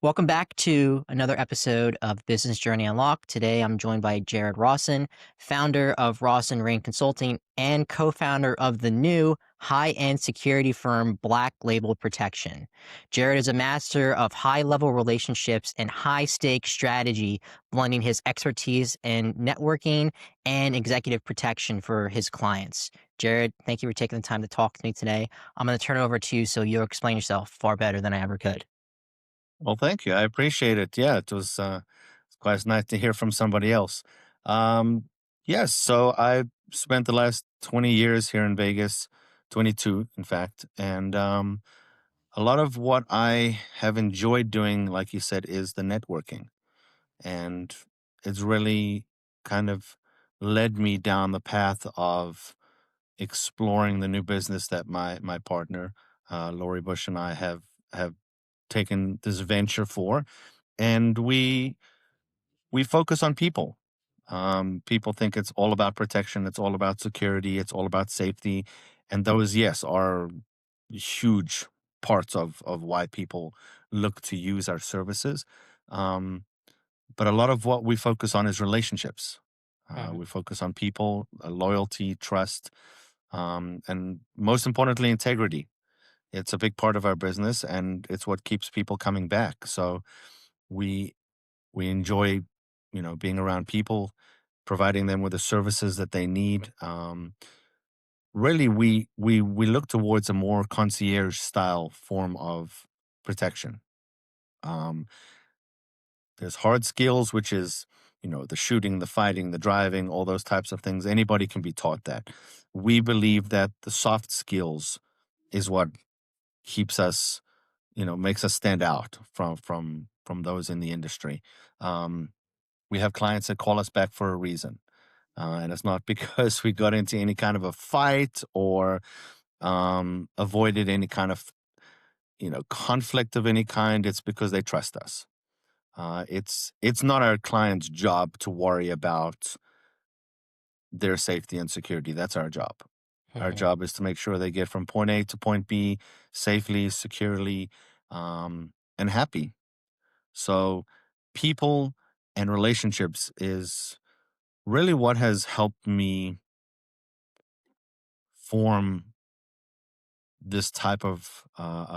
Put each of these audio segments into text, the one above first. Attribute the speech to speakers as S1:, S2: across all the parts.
S1: Welcome back to another episode of Business Journey Unlocked. Today I'm joined by Jarrid Rosen, founder of Rosen Rain Consulting and co-founder of the new high-end security firm Black Label Protection. Jarrid is a master of high-level relationships and high-stake strategy, blending his expertise in networking and executive protection for his clients. Jarrid, thank you for taking the time to talk to me today. I'm going to turn it over to you so you'll explain yourself far better than I ever could.
S2: Well, thank you. I appreciate it. Yeah, it was it's quite nice to hear from somebody else. Um, yes, so I spent the last 20 years here in Vegas, 22 in fact, and a lot of what I have enjoyed doing, like you said, is the networking, and it's really kind of led me down the path of exploring the new business that my partner, Lori Bush, and I have taken this venture for, and we focus on people. People think it's all about protection, it's all about security, it's all about safety, and those, yes, are huge parts of why people look to use our services. Um, but a lot of what we focus on is relationships.
S1: Mhm.
S2: We focus on people, loyalty, trust, and most importantly, integrity. It's a big part of our business, and it's what keeps people coming back. So we we enjoy, being around people, providing them with the services that they need. Really, we look towards a more concierge style form of protection. Um, there's hard skills, which is the shooting, the fighting, the driving, all those types of things. Anybody can be taught that. We believe that the soft skills is what keeps us, makes us stand out from those in the industry. Um, we have clients that call us back for a reason. And it's not because we got into any kind of a fight or avoided any kind of, conflict of any kind. It's because they trust us. It's not our client's job to worry about their safety and security. That's our job. Our
S1: Mhm.
S2: job is to make sure they get from point A to point B safely, securely, and happy. So, people and relationships is really what has helped me form this type of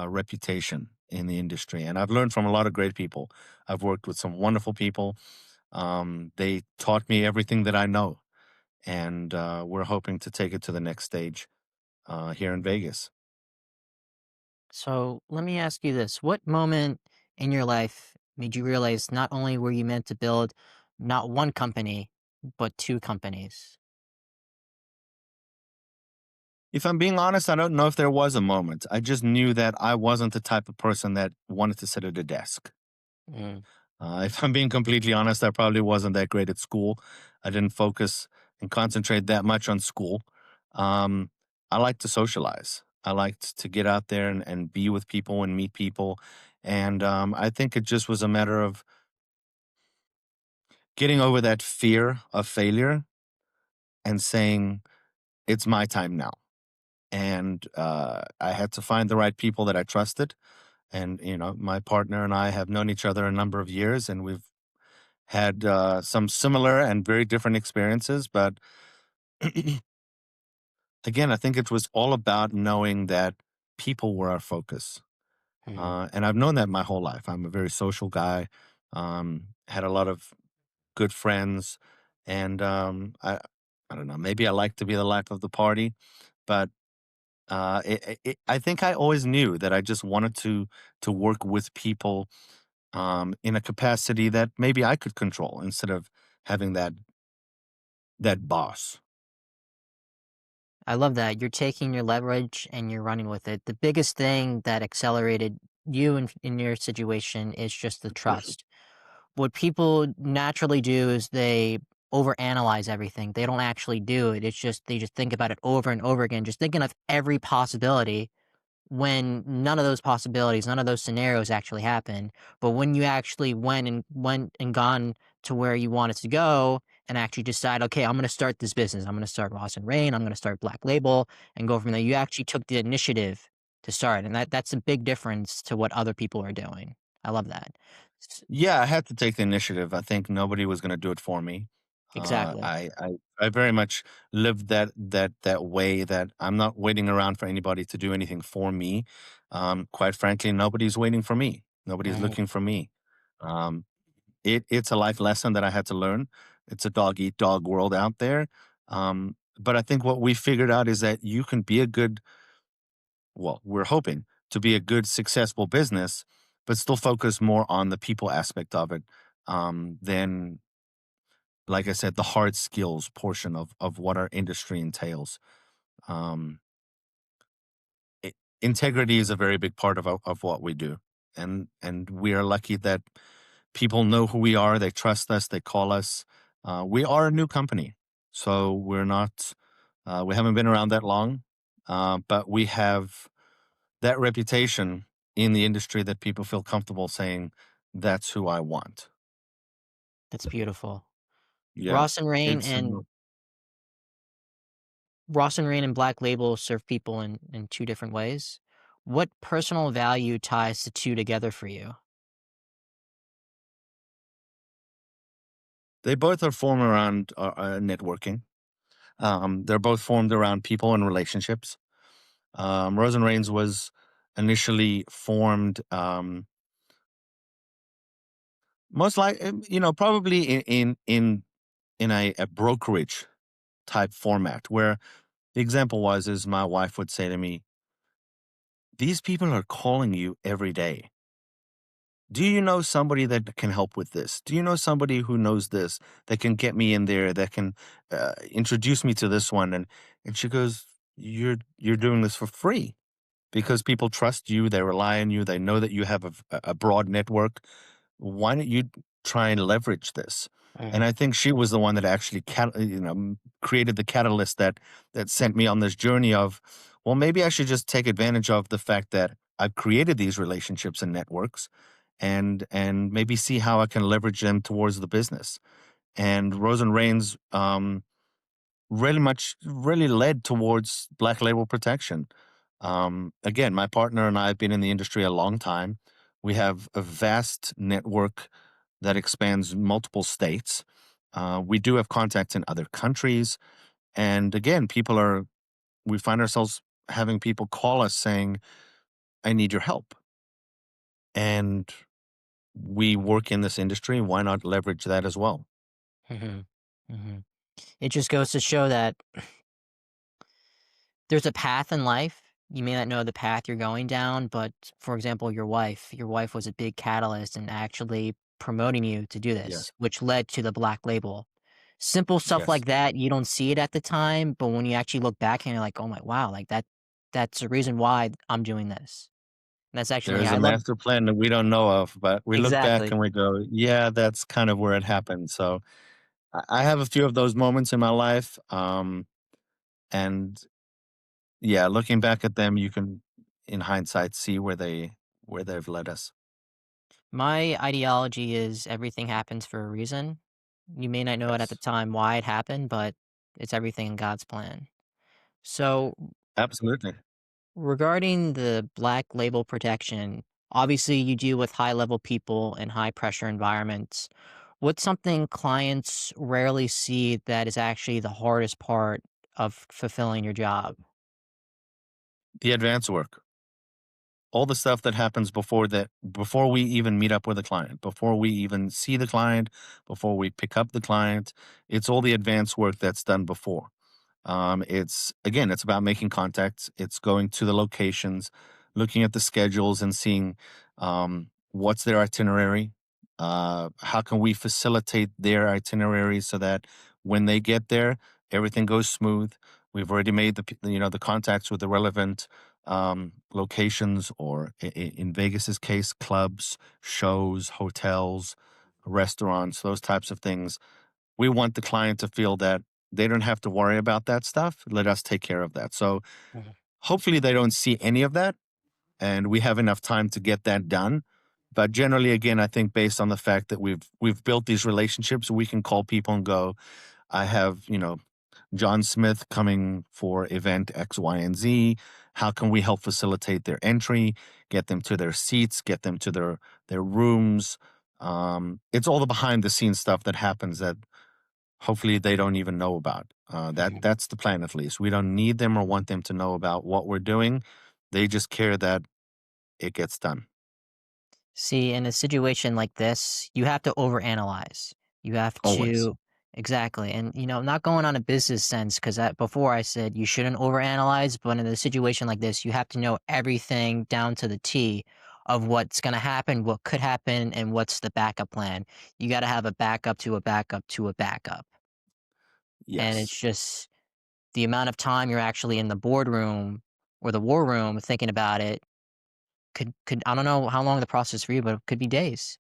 S2: reputation in the industry. And I've learned from a lot of great people. I've worked with some wonderful people. They taught me everything that I know. And we're hoping to take it to the next stage here in Vegas.
S1: So let me ask you this. What moment in your life made you realize not only were you meant to build not one company, but two companies?
S2: If I'm being honest, I don't know if there was a moment. I just knew that I wasn't the type of person that wanted to sit at a desk.
S1: Mm.
S2: If I'm being completely honest, I probably wasn't that great at school. I didn't focus and concentrate that much on school. Um, I like to socialize. I liked to get out there and be with people and meet people. And I think it just was a matter of getting over that fear of failure and saying, it's my time now. And I had to find the right people that I trusted. And, my partner and I have known each other a number of years, and we've had some similar and very different experiences. But again, I think it was all about knowing that people were our focus.
S1: Mm.
S2: And I've known that my whole life. I'm a very social guy, had a lot of good friends. And I don't know, maybe I like to be the life of the party. But I think I always knew that I just wanted to work with people in a capacity that maybe I could control instead of having that boss.
S1: I love that. You're taking your leverage and you're running with it. The biggest thing that accelerated you in your situation is just the trust. What people naturally do is they overanalyze everything. They don't actually do it. It's just they just think about it over and over again, just thinking of every possibility when none of those possibilities, none of those scenarios actually happen. But when you actually went and gone to where you wanted to go and actually decide, okay, I'm going to start this business. I'm going to start Ross and Rain. I'm going to start Black Label and go from there. You actually took the initiative to start, and that's a big difference to what other people are doing. I love that. S
S2: Yeah, I had to take the initiative. I think nobody was gonna do it for me. Uh,
S1: exactly.
S2: I I I very much lived that way that I'm not waiting around for anybody to do anything for me. Quite frankly, nobody's waiting for me. Nobody's
S1: Mhm.
S2: looking for me. Um, it's a life lesson that I had to learn. It's a dog eat dog world out there. But I think what we figured out is that you can be a good, well, we're hoping to be a good, successful business, but still focus more on the people aspect of it than, like I said, the hard skills portion of what our industry entails. Um, i- Integrity is a very big part of what we do, and we are lucky that people know who we are. They trust us. They call us. We are a new company, so we're not. We haven't been around that long, but we have that reputation in the industry that people feel comfortable saying, "That's who I want."
S1: That's beautiful.
S2: Yeah,
S1: Ross and Rain
S2: it's
S1: and Ross and Rain and Black Label serve people in 2 different ways. What personal value ties the 2 together for you?
S2: they both are formed around networking. They're both formed around people and relationships. Rosen Reigns was initially formed, most like probably in a brokerage type format where the example was is my wife would say to me, "These people are calling you every day. Do you know somebody that can help with this? Do you know somebody who knows this that can get me in there, that can introduce me to this one?" And she goes, "You're doing this for free because people trust you, they rely on you, they know that you have a broad network. Why don't you try and leverage this?" And
S1: Mhm,
S2: I think she was the one that actually created the catalyst that sent me on this journey of, well, maybe I should just take advantage of the fact that I've created these relationships and networks, and maybe see how I can leverage them towards the business. And Rosen Reigns really led towards black label protection. Again, my partner and I have been in the industry a long time. We have a vast network that expands multiple states. We do have contacts in other countries. And again, we find ourselves having people call us saying, "I need your help." And we work in this industry. Why not leverage that as well?
S1: mhm, mhm. It just goes to show that there's a path in life. You may not know the path you're going down, but for example, your wife was a big catalyst in actually promoting you to do
S2: Yeah.
S1: this, which led to the Black Label. Simple stuff
S2: Yes.
S1: like that, you don't see it at the time, but when you actually look back and you're like, "Oh my wow, like that's the reason why I'm doing this." And that's
S2: There
S1: actually
S2: is a
S1: I love
S2: master plan that we don't know of, but we look back
S1: exactly.
S2: and we go, yeah, that's kind of where it happened. So I have a few of those moments in my life. And yeah, looking back at them, you can, in hindsight, see where they've led us.
S1: My ideology is everything happens for a reason. You may not know it at the
S2: Yes,
S1: time why it happened, but it's everything in God's plan. So,
S2: absolutely.
S1: regarding the Black Label protection, obviously you deal with high level people in high pressure environments. What's something clients rarely see that is actually the hardest part of fulfilling your job?
S2: The advance work, all the stuff that happens before we even meet up with the client, before we even see the client, before we pick up the client, it's all the advance work that's done before. It's again, it's about making contacts. It's going to the locations, looking at the schedules, and seeing what's their itinerary. How can we facilitate their itinerary so that when they get there, everything goes smooth. We've already made the contacts with the relevant locations, or in Vegas's case, clubs, shows, hotels, restaurants, those types of things. We want the client to feel that they don't have to worry about that stuff. Let us take care of that. So
S1: Mhm,
S2: hopefully they don't see any of that, and we have enough time to get that done. But generally, again, I think based on the fact that we've built these relationships, we can call people and go, "I have John Smith coming for event X, Y, and Z. How can we help facilitate their entry, get them to their seats, get them to their rooms? It's all the behind the scenes stuff that happens that hopefully they don't even know about. That's the plan, at least. We don't need them or want them to know about what we're doing. They just care that it gets done.
S1: See, in a situation like this, you have to overanalyze. You have
S2: Always.
S1: to exactly, and not going on a business sense because before I said you shouldn't overanalyze, but in a situation like this, you have to know everything down to the T of what's going to happen, what could happen, and what's the backup plan. You got to have a backup to a backup to a backup, and it's
S2: Yes.
S1: just the amount of time you're actually in the boardroom or the war room thinking about it could I don't know how long the process for you, but it could be days,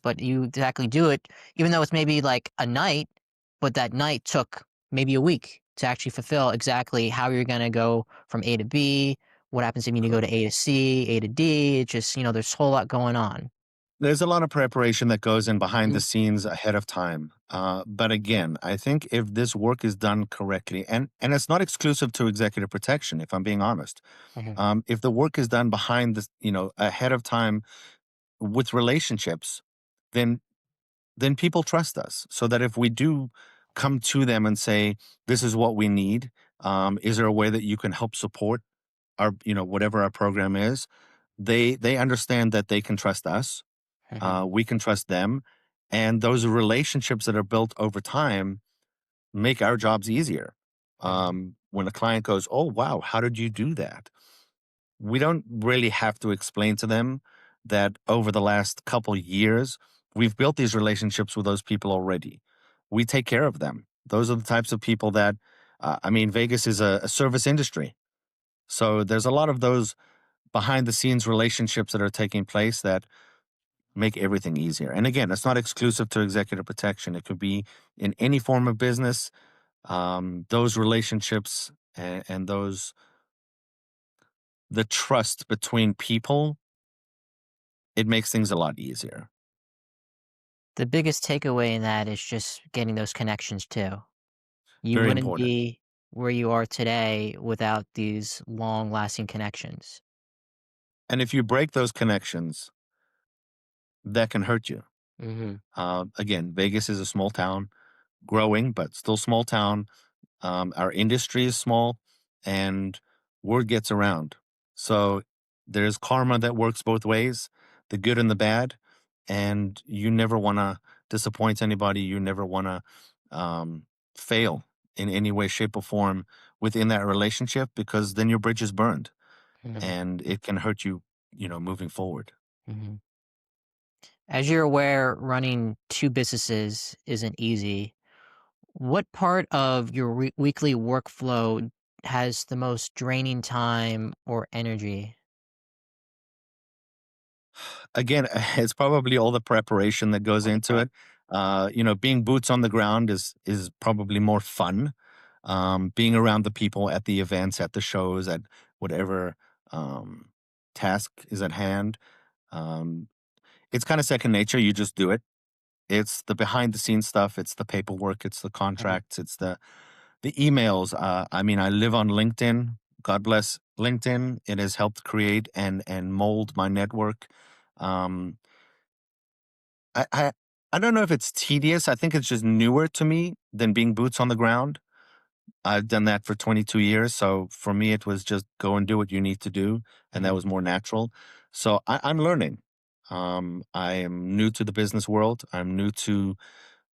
S1: but you exactly do it, even though it's maybe like a night, but that night took maybe a week to actually fulfill exactly how you're gonna go from A to B, what happens if you need to go to
S2: Correct.
S1: A to C, A to D, it just, there's a whole lot going on.
S2: There's a lot of preparation that goes in behind the
S1: Mhm,
S2: scenes ahead of time. But again, I think if this work is done correctly, and it's not exclusive to executive protection, if I'm being honest,
S1: mhm,
S2: if the work is done behind the, ahead of time with relationships, then people trust us. So that if we do come to them and say, "This is what we need," is there a way that you can help support our, whatever our program is? They understand that they can trust us,
S1: mhm,
S2: we can trust them. And those relationships that are built over time make our jobs easier.
S1: mhm,
S2: When a client goes, "Oh, wow, how did you do that?" We don't really have to explain to them that over the last couple years, we've built these relationships with those people already. We take care of them. Those are the types of people that, I mean, Vegas is a service industry. So there's a lot of those behind the scenes relationships that are taking place that make everything easier. And again, it's not exclusive to executive protection. It could be in any form of business. Those relationships and those the trust between people, it makes things a lot easier.
S1: the biggest takeaway in that is just getting those connections too. You
S2: Very
S1: wouldn't
S2: important.
S1: be where you are today without these long-lasting connections.
S2: And if you break those connections, that can hurt you.
S1: Mhm,
S2: Again, Vegas is a small town, growing, but still small town. Our industry is small, and word gets around. So there's karma that works both ways, the good and the bad. And you never want to disappoint anybody. You never want to fail in any way, shape, or form within that relationship, because then your bridge is burned
S1: mhm,
S2: and it can hurt you, moving forward.
S1: mhm. As you're aware, running 2 businesses isn't easy. What part of your weekly workflow has the most draining time or energy?
S2: Again, it's probably all the preparation that goes into
S1: Okay.
S2: it. Being boots on the ground is probably more fun. Being around the people at the events, at the shows, at whatever um, task is at hand, um, it's kind of second nature. You just do it. It's the behind the scenes stuff. It's the paperwork. It's the
S1: Mhm,
S2: contracts. It's the emails. I mean, I live on LinkedIn. God bless LinkedIn. It has helped create and mold my network. Um, I, I I don't know if it's tedious. I think it's just newer to me than being boots on the ground. I've done that for 22 years. So for me, it was just go and do what you need to do. And that
S1: mhm,
S2: was more natural. So I'm learning. I am new to the business world. I'm new to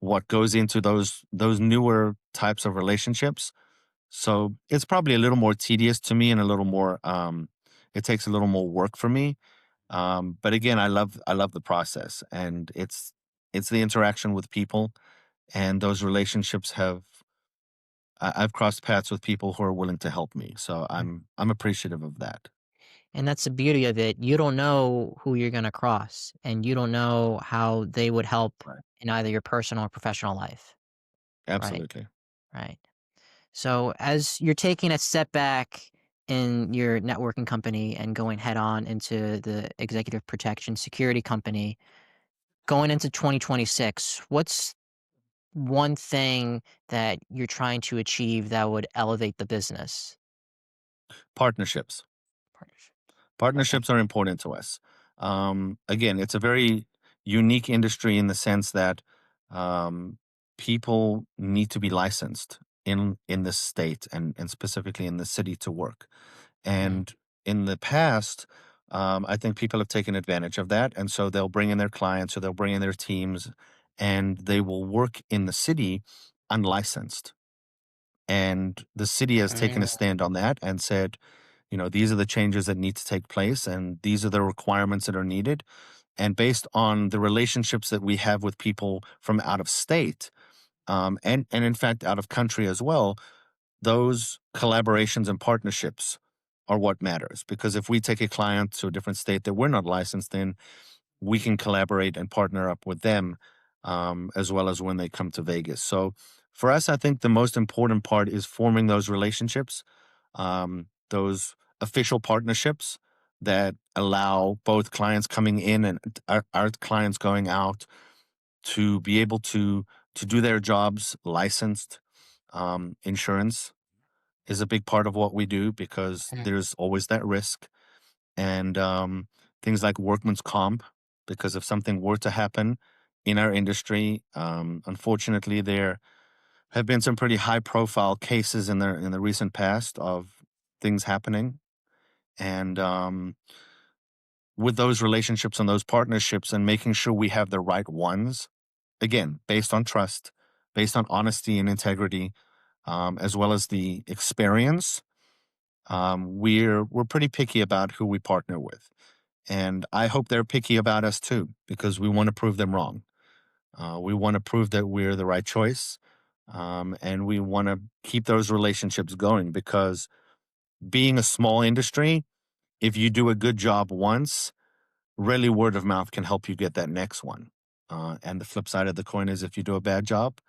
S2: what goes into those newer types of relationships. So it's probably a little more tedious to me and a little more it takes a little more work for me. But again, I love the process, and it's the interaction with people, and those relationships I've crossed paths with people who are willing to help me. So
S1: mhm.
S2: I'm appreciative of that.
S1: And that's the beauty of it. You don't know who you're gonna cross, and you don't know how they would help
S2: Right.
S1: in either your personal or professional life, right?
S2: Absolutely.
S1: Right. So as you're taking a step back in your networking company and going head on into the executive protection security company, going into 2026, what's one thing that you're trying to achieve that would elevate the business?
S2: Partnerships.
S1: Partnership. Okay.
S2: Partnerships are important to us. Again, it's a very unique industry in the sense that um, people need to be licensed in this state and specifically in the city to work.
S1: Mhm,
S2: And in the past, I think people have taken advantage of that, and so they'll bring in their clients or they'll bring in their teams, and they will work in the city unlicensed. And the city has taken a
S1: mhm,
S2: stand on that and said, these are the changes that need to take place, and these are the requirements that are needed. And based on the relationships that we have with people from out of state, and in fact out of country as well, those collaborations and partnerships are what matters. Because if we take a client to a different state that we're not licensed in, we can collaborate and partner up with them, as well as when they come to Vegas. So for us, I think the most important part is forming those relationships, those official partnerships that allow both clients coming in and our clients going out to be able to do their jobs licensed. Insurance is a big part of what we do because
S1: mhm,
S2: there's always that risk, and things like workman's comp, because if something were to happen in our industry, unfortunately, there have been some pretty high profile cases in the recent past of things happening, and with those relationships and those partnerships and making sure we have the right ones, again, based on trust, based on honesty and integrity, as well as the experience. We're pretty picky about who we partner with, and I hope they're picky about us too, because we want to prove them wrong. We want to prove that we're the right choice, and we want to keep those relationships going. Because being a small industry, if you do a good job once, really word of mouth can help you get that next one. And the flip side of the coin is if you do a bad job,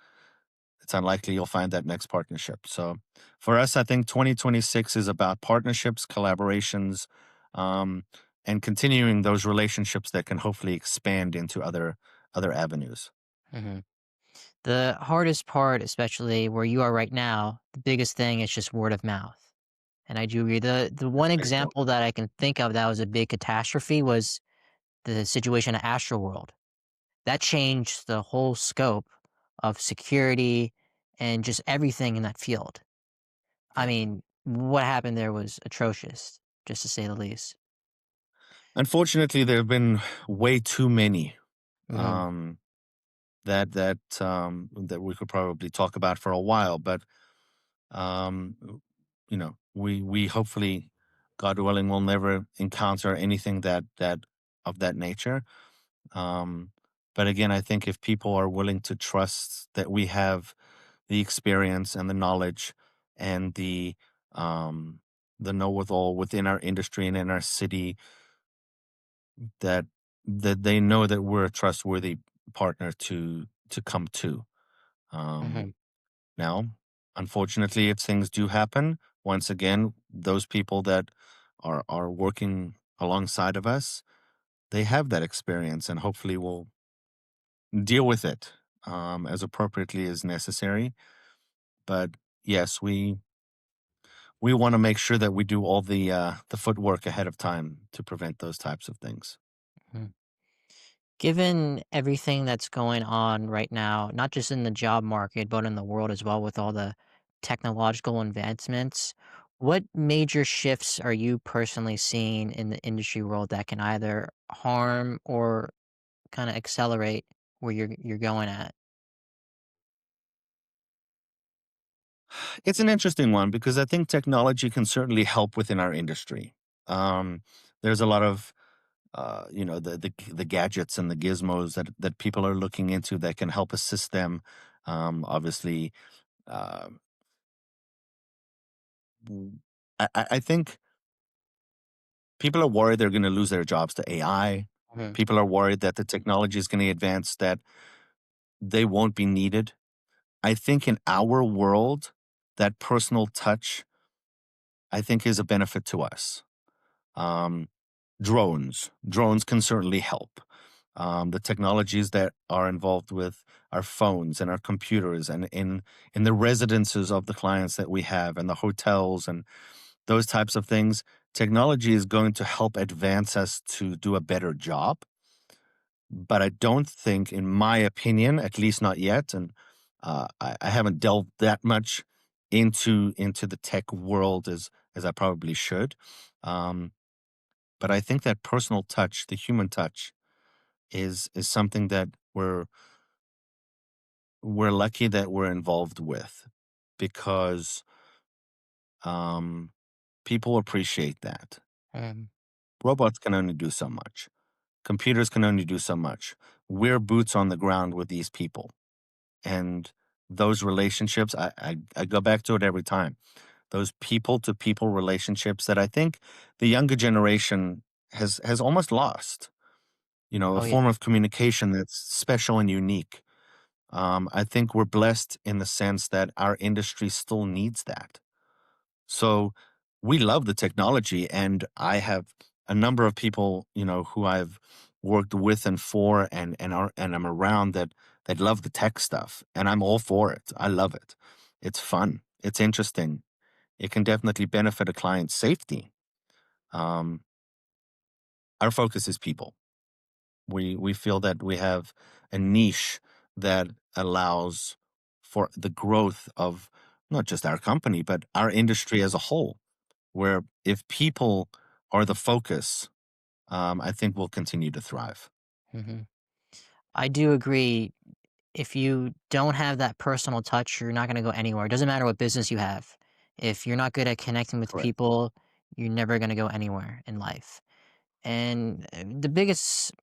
S2: it's unlikely you'll find that next partnership. So for us, I think 2026 is about partnerships, collaborations, um, and continuing those relationships that can hopefully expand into other avenues.
S1: mhm. The hardest part, especially where you are right now, the biggest thing is just word of mouth. And I do agree. The one
S2: Bingo.
S1: example that I can think of that was a big catastrophe was the situation at Astroworld. That changed the whole scope of security and just everything in that field. I
S2: Yeah.
S1: mean, what happened there was atrocious, just to say the least.
S2: Unfortunately, there have been way too many,
S1: Mhm,
S2: um, that we could probably talk about for a while. But um, we hopefully, God willing, will never encounter anything that of that nature. Um, but again, I think if people are willing to trust that we have the experience and the knowledge and the know-withal within our industry and in our city, that they know that we're a trustworthy partner to come to. Um,
S1: mhm,
S2: Now, unfortunately, if things do happen, once again, those people that are working alongside of us, they have that experience and hopefully will deal with it, as appropriately as necessary. But yes, we want to make sure that we do all the footwork ahead of time to prevent those types of things.
S1: mhm. Given everything that's going on right now, not just in the job market, but in the world as well, with all the technological advancements, what major shifts are you personally seeing in the industry world that can either harm or kind of accelerate where you're going at?
S2: It's an interesting one because I think technology can certainly help within our industry. There's a lot of the gadgets and the gizmos that people are looking into that can help assist them. Obviously, uh, w- I think people are worried they're going to lose their jobs to AI.
S1: Mhm,
S2: People are worried that the technology is going to advance that they won't be needed. I think in our world, that personal touch, I think, is a benefit to us. Um, drones can certainly help. the technologies that are involved with our phones and our computers and in the residences of the clients that we have and the hotels and those types of things. Technology is going to help advance us to do a better job, but I don't think, in my opinion, at least not yet, and I haven't delved that much into the tech world as I probably should. Um, but I think that personal touch, the human touch, is something that we're lucky that we're involved with because um, people appreciate that.
S1: Um,
S2: Robots can only do so much. Computers can only do so much. We're boots on the ground with these people. And those relationships, I go back to it every time. Those people to people relationships that I think the younger generation has almost lost. You know, a
S1: oh yeah.
S2: form of communication that's special and unique. I think we're blessed in the sense that our industry still needs that. So we love the technology, and I have a number of people, you know, who I've worked with and for, and I'm around that love the tech stuff, and I'm all for it. I love it. It's fun. It's interesting. It can definitely benefit a client's safety. Um, our focus is people. We feel that we have a niche that allows for the growth of not just our company, but our industry as a whole. Where if people are the focus, I think we'll continue to thrive.
S1: Hmm. I do agree. If you don't have that personal touch, you're not going to go anywhere. It doesn't matter what business you have. If you're not good at connecting with
S2: Correct.
S1: people, you're never going to go anywhere in life. And the biggest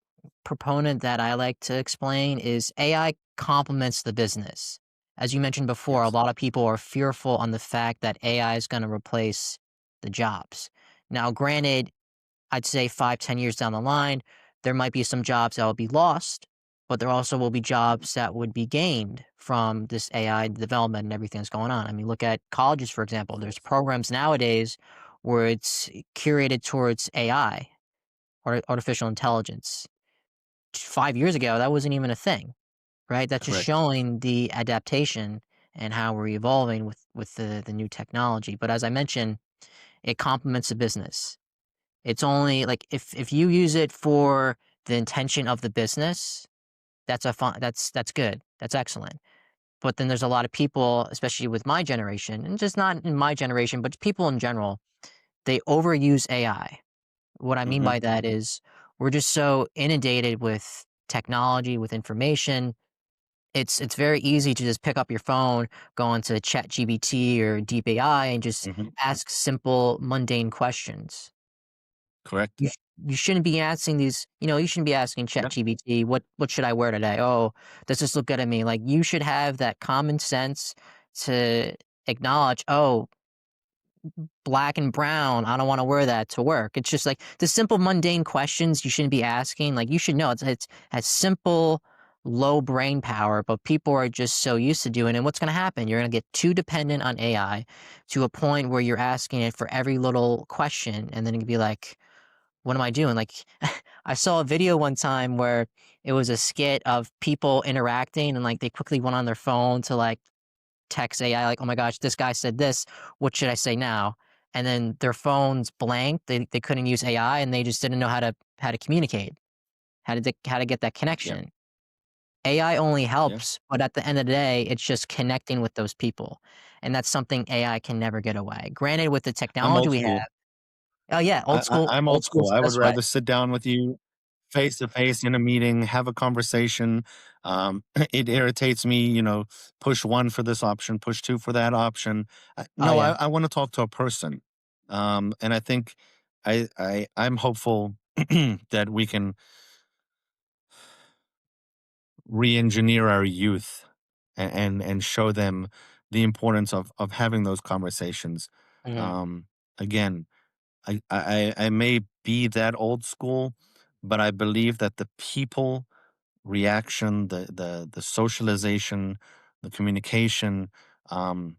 S1: proponent that I like to explain is AI complements the business. As you mentioned before, a
S2: Yes.
S1: lot of people are fearful on the fact that AI is going to replace the jobs. Now, granted, I'd say 5, 10 years down the line, there might be some jobs that will be lost, but there also will be
S2: Mhm.
S1: jobs that would be gained from this AI development and everything that's going on. I mean, look at colleges, for example.
S2: Of
S1: There's
S2: course.
S1: programs nowadays where it's curated towards AI, or artificial intelligence. 5 years ago, that wasn't even a thing, right? That's just
S2: Correct.
S1: showing the adaptation and how we're evolving with the new technology. But as I mentioned, it complements the business. It's only like if you use it for the intention of the business, that's good. That's excellent. But then there's a lot of people, especially with my generation, and just not in my generation, but people in general, they overuse AI. What I mean
S2: Hmm.
S1: by that is we're just so inundated with technology, with information. It's very easy to just pick up your phone, go into ChatGPT or Deep AI, and just
S2: Hmm.
S1: ask simple, mundane questions.
S2: Correct.
S1: You shouldn't be asking these, you shouldn't be asking
S2: Yeah.
S1: ChatGPT, "What should I wear today? Oh, does this look good at me?" Like, you should have that common sense to acknowledge, "Oh, black and brown, I don't wanna wear that to work." It's just, like, the simple mundane questions you shouldn't be asking. Like, you should know it's has simple, low brain power, but people are just so used to doing it. And what's gonna happen? You're gonna get too dependent on AI to a point where you're asking it for every little question, and then you'd be like, what am I doing? Like, I saw a video one time where it was a skit of people interacting, and like they quickly went on their phone to like text AI, like, "Oh my gosh, this guy said this. What should I say now?" And then their phones blanked. They couldn't use AI, and they just didn't know how to communicate, how to get that
S2: Yeah.
S1: connection. AI only
S2: Yeah.
S1: helps, but at the end of the day, it's just connecting with those people, and that's something AI can never get away. Granted, with the
S2: I'm
S1: technology
S2: old
S1: we have,
S2: school.
S1: oh yeah,
S2: I'm
S1: old
S2: old
S1: school's
S2: school.
S1: the
S2: I would
S1: best way.
S2: rather sit down with you face to face in a meeting, have a conversation. It irritates me, you know, push one for this option, push two for that option.
S1: Oh
S2: No,
S1: yeah.
S2: I want to talk to a person. And I think I'm hopeful that we can re-engineer our youth and show them the importance of having those conversations.
S1: Mhm.
S2: Um, again, I may be that old school, but I believe that the people reaction, the socialization, the communication, um,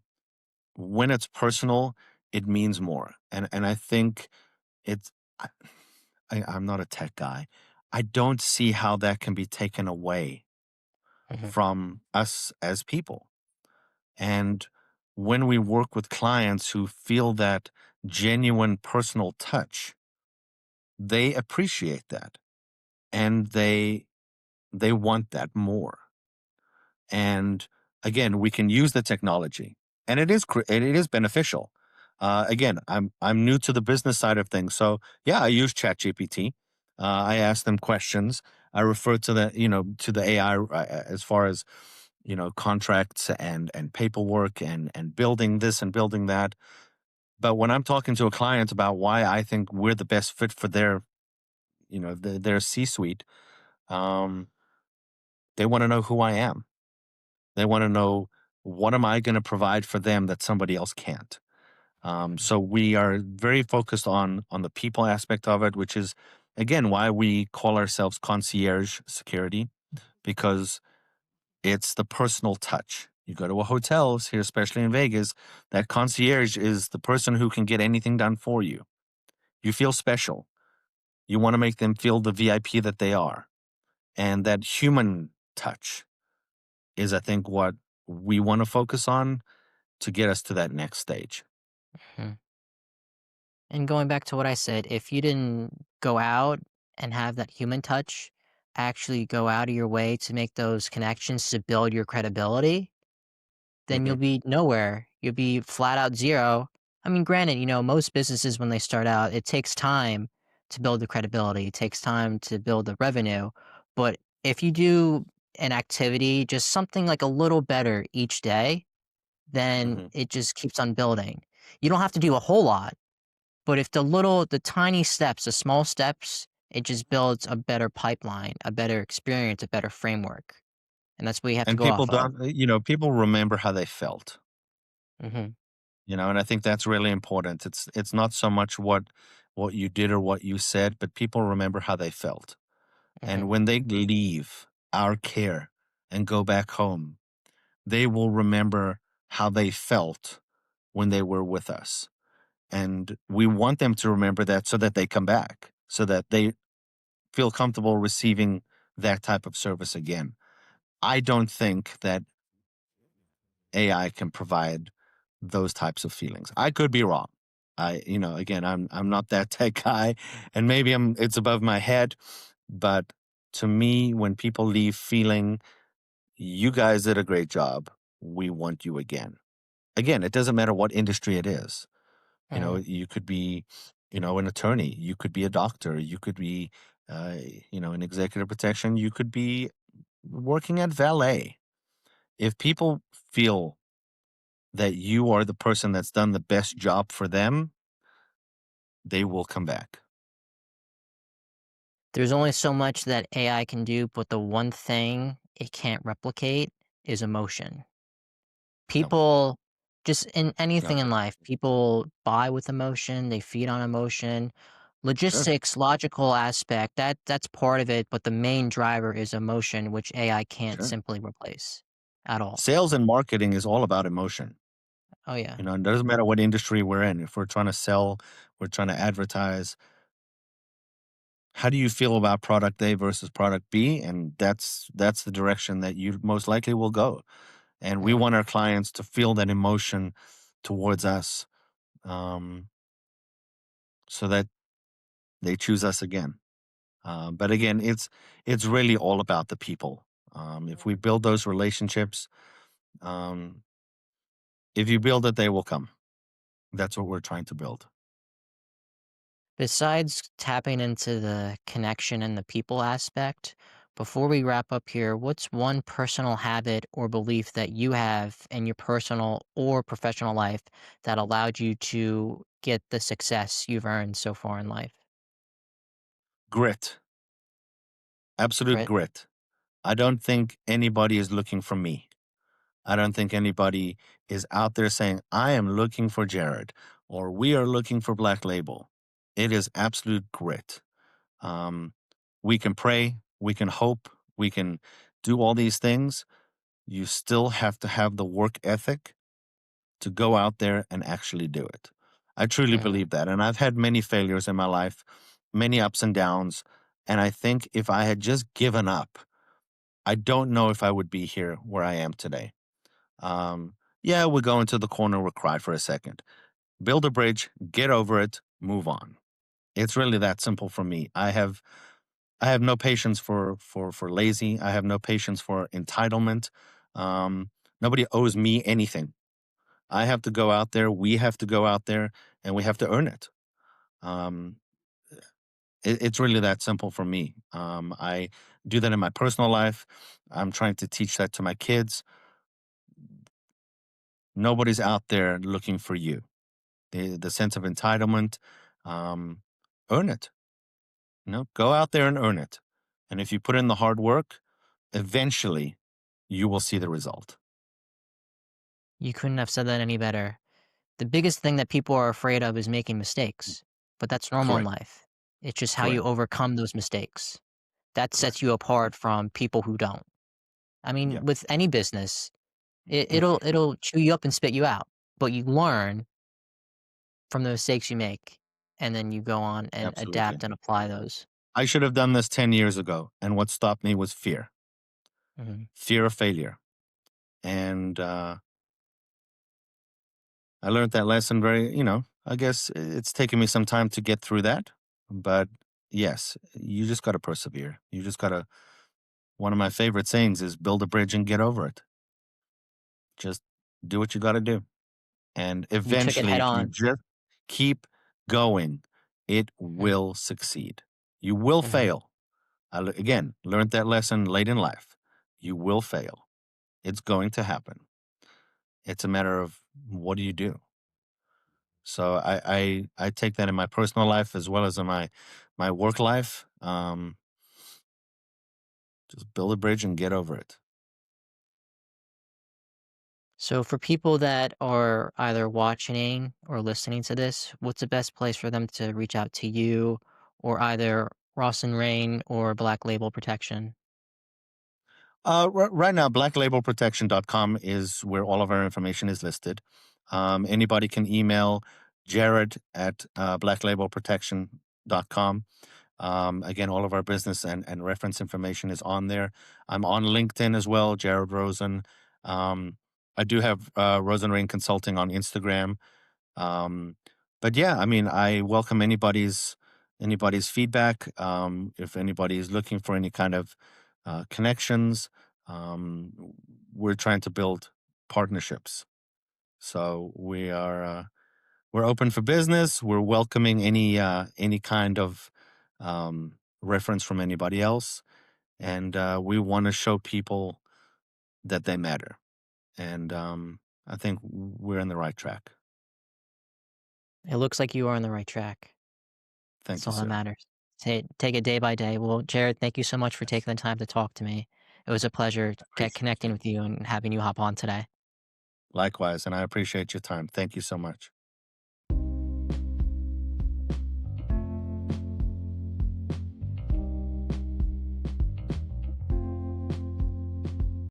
S2: when it's personal, it means more. And I think it's I, I'm not a tech guy. I don't see how that can be taken away
S1: Mhm,
S2: from us as people. And when we work with clients who feel that genuine personal touch, they appreciate that and they want that more. And again, we can use the technology, and it is beneficial. Again, I'm new to the business side of things, so yeah, I use ChatGPT. I ask them questions. I refer to the AI as far as contracts and paperwork and building this and building that. But when I'm talking to a client about why I think we're the best fit for their C-suite, um, they want to know who I am. They want to know what am I going to provide for them that somebody else can't. So we are very focused on the people aspect of it, which is again why we call ourselves concierge security, because it's the personal touch. You go to a hotel here, especially in Vegas, that concierge is the person who can get anything done for you. You feel special. You want to make them feel the VIP that they are. And that human touch is, I think, what we want to focus on to get us to that next stage.
S1: mhm. And going back to what I said, if you didn't go out and have that human touch, actually go out of your way to make those connections to build your credibility, then
S2: Hmm.
S1: you'll be nowhere. You'll be flat out 0. I mean, granted, most businesses when they start out, it takes time to build the credibility. It takes time to build the revenue. But if you do an activity, just something like a little better each day, then
S2: Hmm.
S1: it just keeps on building. You don't have to do a whole lot, but if the tiny steps, the small steps, it just builds a better pipeline, a better experience, a better framework. And that's what you have to
S2: And
S1: go
S2: people
S1: off of.
S2: don't, people remember how they felt,
S1: Mhm,
S2: and I think that's really important. It's not so much what you did or what you said, but people remember how they felt. And
S1: mhm.
S2: when they leave our care and go back home, they will remember how they felt when they were with us. And we want them to remember that so that they come back, so that they feel comfortable receiving that type of service again. I don't think that AI can provide those types of feelings. I could be wrong. Again, I'm not that tech guy, and maybe it's above my head, but to me, when people leave feeling you guys did a great job, we want you again. Again, it doesn't matter what industry it is.
S1: Mhm.
S2: You could be, an attorney, you could be a doctor, you could be, uh, in executive protection, you could be working at valet. If people feel that you are the person that's done the best job for them, they will come back.
S1: There's only so much that AI can do, but the one thing it can't replicate is emotion.
S2: No,
S1: People just in anything
S2: no,
S1: in life, people buy with emotion, they feed on emotion.
S2: sure,
S1: Logistics, logical aspect, that's part of it, but the main driver is emotion, which AI can't
S2: sure.
S1: simply replace at all.
S2: Sales and marketing is all about emotion.
S1: Oh, yeah.
S2: It doesn't matter what industry we're in. If we're trying to sell, we're trying to advertise. How do you feel about product A versus product B? And that's the direction that you most likely will go. And we
S1: Mhm.
S2: want our clients to feel that emotion towards us, um, so that they choose us again. But again, it's really all about the people. If we build those relationships, um, if you build it, they will come. That's what we're trying to build.
S1: Besides tapping into the connection and the people aspect, before we wrap up here, what's one personal habit or belief that you have in your personal or professional life that allowed you to get the success you've earned so far in life?
S2: Grit, absolute
S1: Grit?
S2: grit. I don't think anybody is looking for me. I don't think anybody is out there saying, I am looking for Jared or we are looking for Black Label. It is absolute grit. Um, we can pray, we can hope, we can do all these things. You still have to have the work ethic to go out there and actually do it. I truly
S1: Mhm,
S2: believe that. And I've had many failures in my life, many ups and downs. And I think if I had just given up, I don't know if I would be here where I am today. Yeah, we'll go into the corner, we'll cry for a second. Build a bridge, get over it, move on. It's really that simple for me. I have no patience for lazy. I have no patience for entitlement. Um, Nobody owes me anything. I have to go out there. We have to go out there, and we have to earn it. Um, it's really that simple for me. I do that in my personal life. I'm trying to teach that to my kids. Nobody's out there looking for you. The sense of entitlement, um, earn it. Go out there and earn it. And if you put in the hard work, eventually you will see the result.
S1: You couldn't have said that any better. The biggest thing that people are afraid of is making mistakes, but that's normal in
S2: Correct.
S1: life. It's just how you
S2: Correct.
S1: overcome those mistakes. That sets
S2: Correct.
S1: you apart from people who don't. I mean,
S2: Yeah.
S1: with any business, it'll chew you up and spit you out, but you learn from the mistakes you make, and then you go on and
S2: Absolutely.
S1: adapt and apply those.
S2: I should have done this 10 years ago. And what stopped me was fear,
S1: Mhm.
S2: fear of failure. And I learned that lesson I guess it's taken me some time to get through that. But yes, you just got to persevere. You just got to, one of my favorite sayings is build a bridge and get over it. Just do what you got to do. And
S1: You took it
S2: eventually,
S1: head
S2: if you
S1: on.
S2: just keep going, it
S1: Mhm,
S2: will succeed. You will
S1: mhm.
S2: fail. Again, learned that lesson late in life. You will fail. It's going to happen. It's a matter of what do you do? So I take that in my personal life as well as in my work life. Just build a bridge and get over it.
S1: So for people that are either watching or listening to this, what's the best place for them to reach out to you or either Ross and Rain or Black Label Protection?
S2: Right now, blacklabelprotection.com is where all of our information is listed. Anybody can email Jared at blacklabelprotection.com. Again, all of our business and reference information is on there. I'm on LinkedIn as well, Jarrid Rosen. I do have Rosen Rain Consulting on Instagram. Um, but yeah, I mean, I welcome anybody's feedback. If anybody is looking for any kind of connections, um, we're trying to build partnerships. So we're open for business. We're welcoming any kind of reference from anybody else, and we want to show people that they matter. And I think we're in the right track.
S1: It looks like you are on the right track.
S2: Thank
S1: That's
S2: you,
S1: all that
S2: sir.
S1: matters. Take it day by day. Well, Jared, thank you so much for
S2: Yes,
S1: taking the time to talk to me. It was a pleasure
S2: appreciate
S1: connecting
S2: you.
S1: with you and having you hop on today.
S2: Likewise, and I appreciate your time. Thank you so much.